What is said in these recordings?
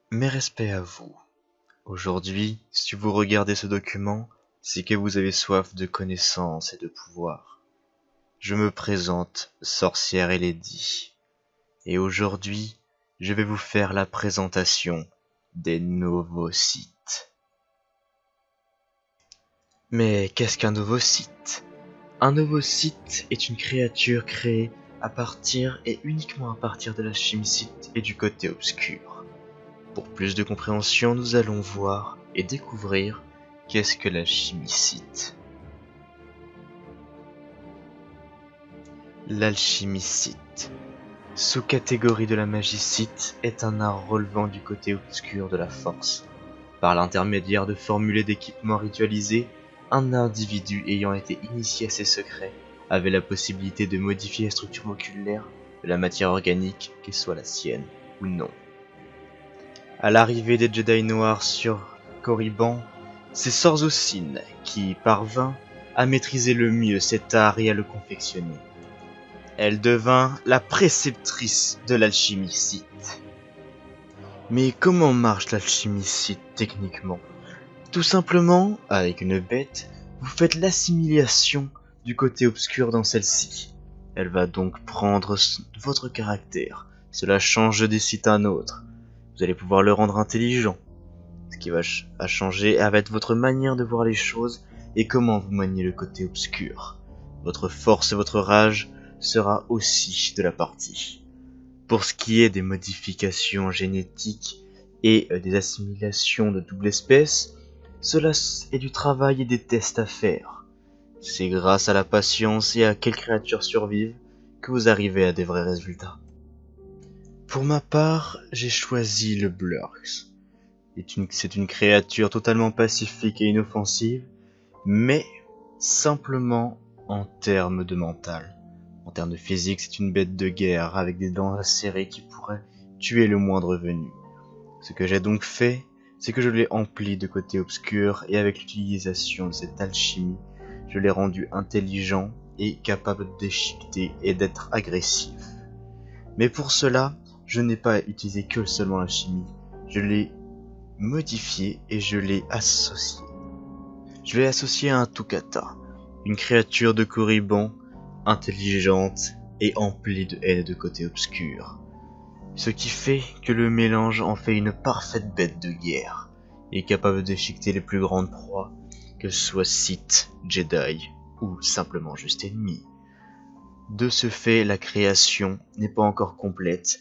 Mes respects à vous. Aujourd'hui, si vous regardez ce document, c'est que vous avez soif de connaissances et de pouvoir. Je me présente, Sorcière et Lady, et aujourd'hui, je vais vous faire la présentation des novocytes. Mais qu'est-ce qu'un novocyte? Un novocyte est une créature créée à partir et uniquement à partir de la chimicite et du côté obscur. Pour plus de compréhension, nous allons voir et découvrir qu'est-ce que la chimicite. L'alchimicite, sous-catégorie de la magicite, est un art relevant du côté obscur de la force. Par l'intermédiaire de formules et d'équipements ritualisés, un individu ayant été initié à ces secrets avait la possibilité de modifier la structure moléculaire de la matière organique, qu'elle soit la sienne ou non. À l'arrivée des Jedi Noirs sur Korriban, c'est Sorzocine qui parvint à maîtriser le mieux cet art et à le confectionner. Elle devint la préceptrice de l'alchimicite. Mais comment marche l'alchimicite techniquement? Tout simplement, avec une bête, vous faites l'assimilation du côté obscur dans celle-ci. Elle va donc prendre votre caractère. Cela change d'un site à un autre. Vous allez pouvoir le rendre intelligent. Ce qui va changer avec votre manière de voir les choses et comment vous maniez le côté obscur. Votre force et votre rage sera aussi de la partie. Pour ce qui est des modifications génétiques et des assimilations de double espèce, cela est du travail et des tests à faire. C'est grâce à la patience et à quelles créatures survivent que vous arrivez à des vrais résultats. Pour ma part, j'ai choisi le Blurks. C'est une créature totalement pacifique et inoffensive, mais simplement en termes de mental. En termes de physique, c'est une bête de guerre avec des dents acérées qui pourraient tuer le moindre venu. Ce que j'ai donc fait, c'est que je l'ai empli de côté obscur et avec l'utilisation de cette alchimie, je l'ai rendu intelligent et capable de déchiqueter et d'être agressif. Mais pour cela, je n'ai pas utilisé que seulement la chimie, je l'ai modifié et je l'ai associé. Je l'ai associé à un Tukata, une créature de Korriban, intelligente et emplie de haine et de côté obscur. Ce qui fait que le mélange en fait une parfaite bête de guerre, et capable de déchiqueter les plus grandes proies, que ce soit Sith, Jedi ou simplement juste ennemis. De ce fait, la création n'est pas encore complète.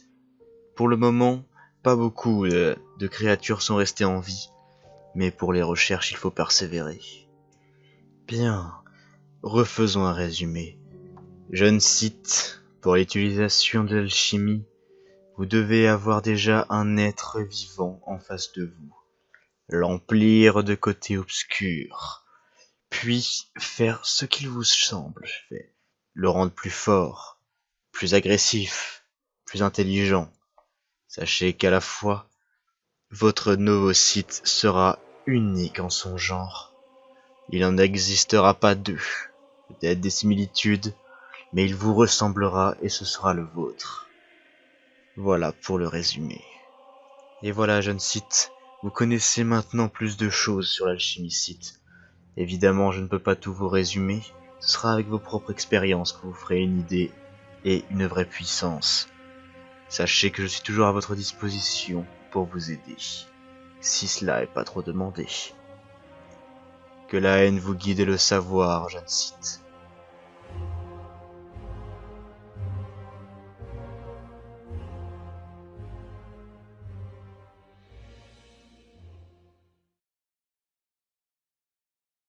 Pour le moment, pas beaucoup de créatures sont restées en vie, mais pour les recherches, il faut persévérer. Bien, refaisons un résumé. Jeune Sith, pour l'utilisation de l'alchimie, vous devez avoir déjà un être vivant en face de vous, l'emplir de côté obscur, puis faire ce qu'il vous semble fait, le rendre plus fort, plus agressif, plus intelligent. Sachez qu'à la fois, votre novocyte sera unique en son genre. Il n'en existera pas deux, peut-être des similitudes, mais il vous ressemblera et ce sera le vôtre. Voilà pour le résumé. Et voilà, jeune Sith, vous connaissez maintenant plus de choses sur l'alchimicite. Évidemment, je ne peux pas tout vous résumer, ce sera avec vos propres expériences que vous ferez une idée et une vraie puissance. Sachez que je suis toujours à votre disposition pour vous aider, si cela est pas trop demandé. Que la haine vous guide et le savoir, jeune Sith.